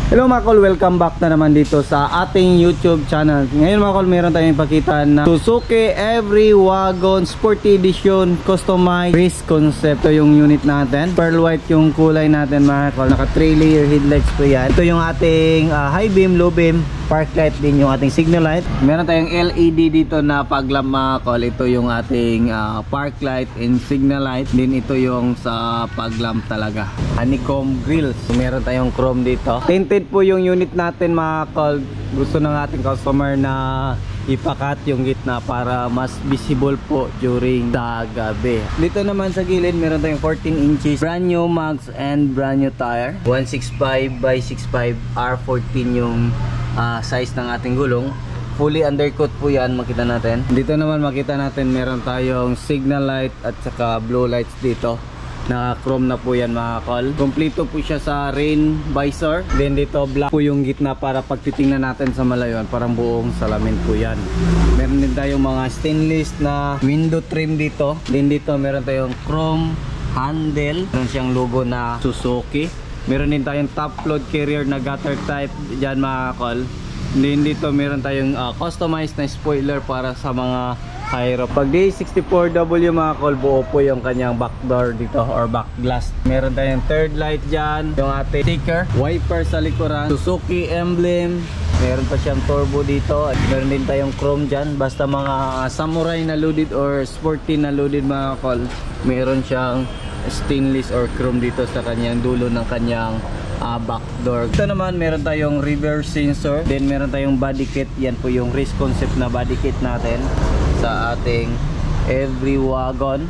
Hello mga kol, welcome back na naman dito sa ating YouTube channel. Ngayon mga kol, meron tayong ipakita na Suzuki Every Wagon Sporty Edition Customized Race Concept. Ito yung unit natin. Pearl white yung kulay natin mga kol. Naka 3-layer headlights po yan. Ito yung ating high beam, low beam, park light din yung ating signal light. Meron tayong LED dito na paglamp mga kol. Ito yung ating park light and signal light. Din ito yung sa paglamp talaga. Honeycomb grills. Meron tayong chrome dito. Tinted po yung unit natin mga kol. Gusto ng ating customer na ipakat yung gitna para mas visible po during sa gabi. Dito naman sa gilid meron tayong 14 inches brand new mags and brand new tire. 165 by 65 R14 yung size ng ating gulong. Fully undercoat po yan, makita natin. Dito naman makita natin meron tayong signal light at saka blue lights dito. Naka chrome na po yan mga kol. Kompleto po siya sa rain visor. Then dito black po yung gitna para pag titingnan natin sa malayon parang buong salamin po yan. Meron din tayong mga stainless na window trim dito. Then dito meron tayong chrome handle. Meron siyang logo na Suzuki. Meron din tayong top load carrier na gutter type dyan mga kol. Then dito meron tayong customized na spoiler para sa mga Cairo. Pag D64W mga kol, buo po yung kanyang back door dito or back glass. Meron tayong third light dyan, yung ating sticker, wiper sa likuran, Suzuki emblem. Meron pa siyang turbo dito at meron din tayong chrome dyan. Basta mga samurai na loaded or sporty na loaded mga kol, meron siyang stainless or chrome dito sa kanyang dulo ng kanyang back door. Ito naman meron tayong reverse sensor. Then meron tayong body kit. Yan po yung race concept na body kit natin sa ating Every Wagon.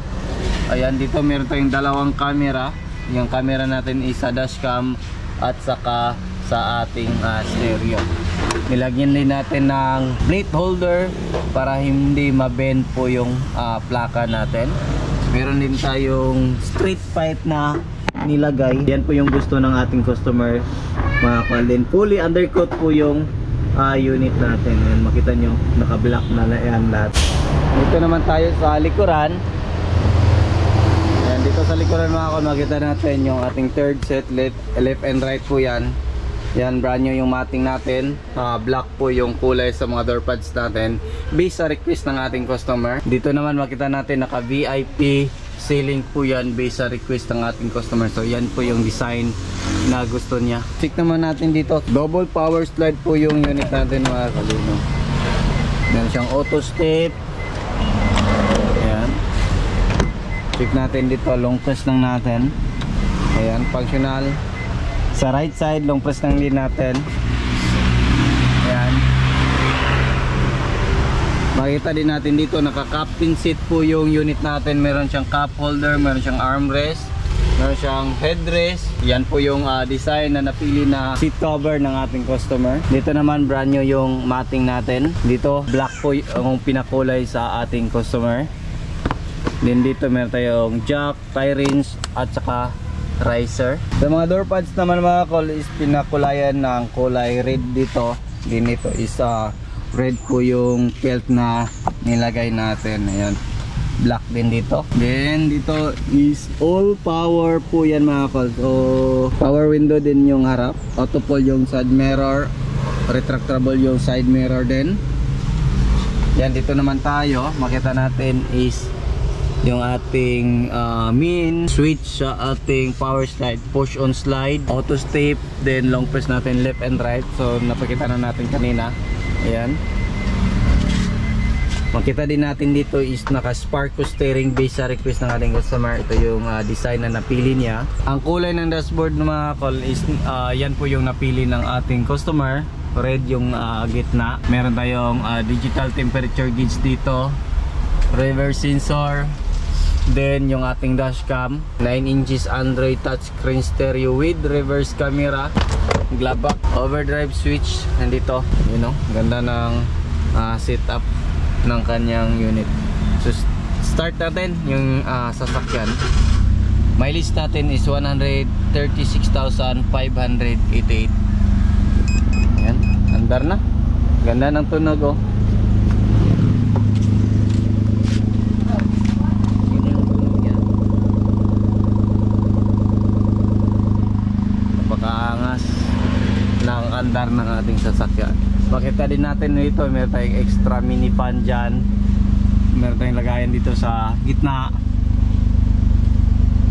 Ayan, dito meron tayong dalawang camera. Yung camera natin is sa dashcam at saka sa ating stereo. Nilagyan din natin ng plate holder para hindi mabend po yung plaka natin. Meron din tayong street pipe na nilagay. Yan po yung gusto ng ating customer mga kol. Then fully undercoat po yung unit natin. Ayan, makita nyo naka-black na yan lahat. Dito naman tayo sa likuran. Ayan, dito sa likuran mga kol, makita natin yung ating third set, left and right po yan. Yan, brand new yung mating natin. Black po yung kulay sa mga door pads natin based sa request ng ating customer. Dito naman makita natin naka VIP ceiling po yan based sa request ng ating customer. So yan po yung design na gusto niya. Check naman natin dito, double power slide po yung unit natin mga kalino. Meron siyang auto step. Ayan, check natin dito, long press lang natin. Ayan, functional. Sa right side, long press lang din natin. Ayan, makita din natin dito naka-captain seat po yung unit natin. Meron siyang cup holder, meron siyang armrest, meron siyang headrest. Yan po yung design na napili na seat cover ng ating customer. Dito naman brand new yung mating natin. Dito black po yung pinakulay sa ating customer. Then dito meron tayong jack, tie rings at saka riser. Sa mga door pads naman mga kol is pinakulayan ng kulay red dito. Din ito is red po yung pelt na nilagay natin. Ayan, black din dito. Then dito is all power po yan mga kol. So power window din yung harap, auto pull yung side mirror, retractable yung side mirror din. Yan, dito naman tayo makita natin is yung ating main switch sa ating power slide, push on slide, auto step, then long press natin left and right. So napakita na natin kanina. Ayan, makita din natin dito is naka Sparco steering based sa request ng ating customer. Ito yung design na napili niya. Ang kulay ng dashboard ng mga kol is yan po yung napili ng ating customer. Red yung gitna. Meron tayong digital temperature gauge dito, reverse sensor. Then yung ating dashcam, 9 inches Android touchscreen stereo with reverse camera, glove box, overdrive switch nandito. You know, ganda ng setup ng kanyang unit. So start natin yung sasakyan. Mileage natin is 136,588. Ayan, andar na. Ganda ng tunog oh. Yun yung tunog niya. Napakaangas ng andar ng ating sasakyan. Pakita din natin ito, meron tayong extra mini fan dyan. Meron tayong lagayan dito sa gitna.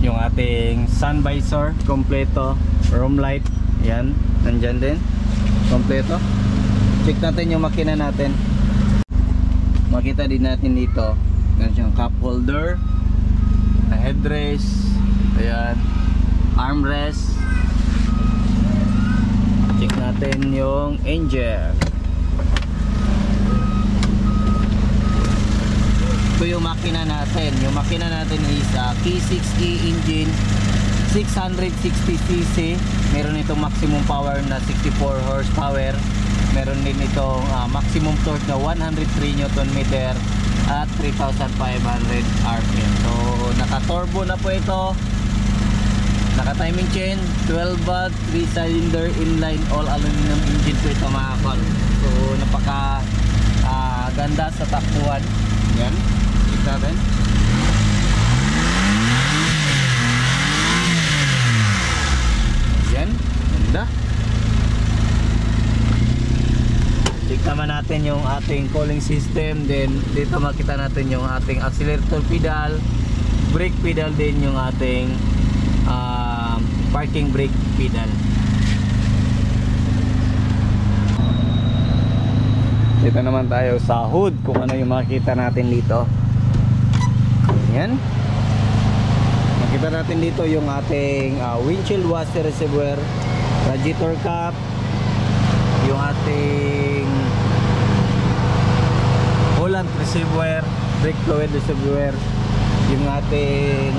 Yung ating sun visor, kompleto. Room light, yan, nandyan din, kompleto. Check natin yung makina natin. Makita din natin dito, meron siyang cup holder, headrest, ayan, armrest. Check natin yung engine. Ito yung makina natin. Yung makina natin is K6E engine, 660cc. Meron itong maximum power na 64 horsepower. Meron din itong maximum torque na 103 Nm at 3,500 RPM. So naka-turbo na po ito. Naka-timing chain, 12 watt, 3-cylinder inline all aluminum engine po ito mga kol. So napaka ganda sa takbuhan. Yan, check natin. Yan, ganda. Check naman natin yung ating cooling system. Then dito makita natin yung ating accelerator pedal, brake pedal, din yung ating parking brake pedal. Dito naman tayo sa hood kung ano yung makita natin dito. Yan. Makita natin dito yung ating windshield washer reservoir, radiator cap, yung ating coolant reservoir, brake fluid reservoir, yung ating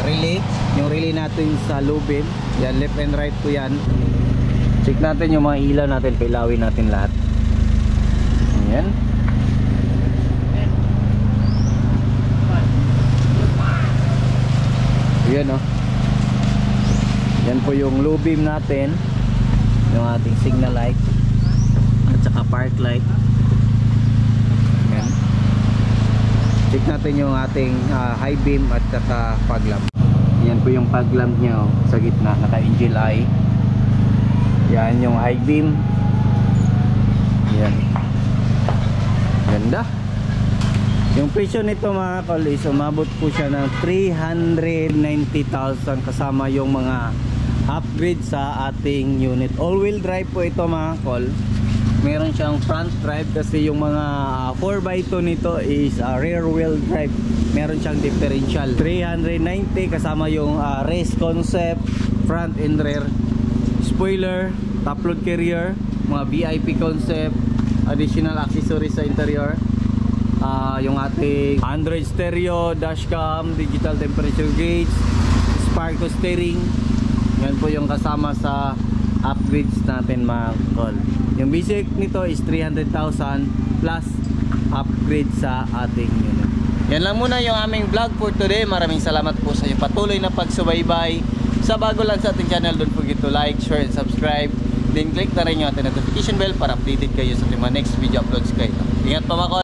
relay, yung relay natin sa low beam. Yan, left and right po yan. Check natin yung mga ilaw natin, pailawin natin lahat. Yan. Yan oh. Yan po yung low beam natin, yung ating signal light at saka park light. Yan. Check natin yung ating high beam at saka fog lamp. Yan po yung fog lamp nya oh, sa gitna, naka angel eye. Yan yung high beam. Yan. Ganda. Yung presyo nito mga kol is umabot po siya ng 390,000 kasama yung mga upgrade sa ating unit. All wheel drive po ito mga kol. Meron siyang front drive kasi yung mga 4x2 nito is rear wheel drive. Meron siyang differential. 390 kasama yung race concept, front and rear spoiler, top load carrier, mga VIP concept, additional accessories sa interior, yung ating Android stereo, dashcam, digital temperature gauge, Sparco steering. Yan po yung kasama sa upgrades natin mga kol. Yung basic nito is 300,000 plus upgrade sa ating unit. Yan lang muna yung aming vlog for today. Maraming salamat po sa inyong patuloy na pagsubaybay. Sa bago lang sa ating channel, don't forget to like, share, and subscribe. Then click na rin yung ating notification bell para updated kayo sa ating mga next video uploads kayo. Ingat pa mga kol.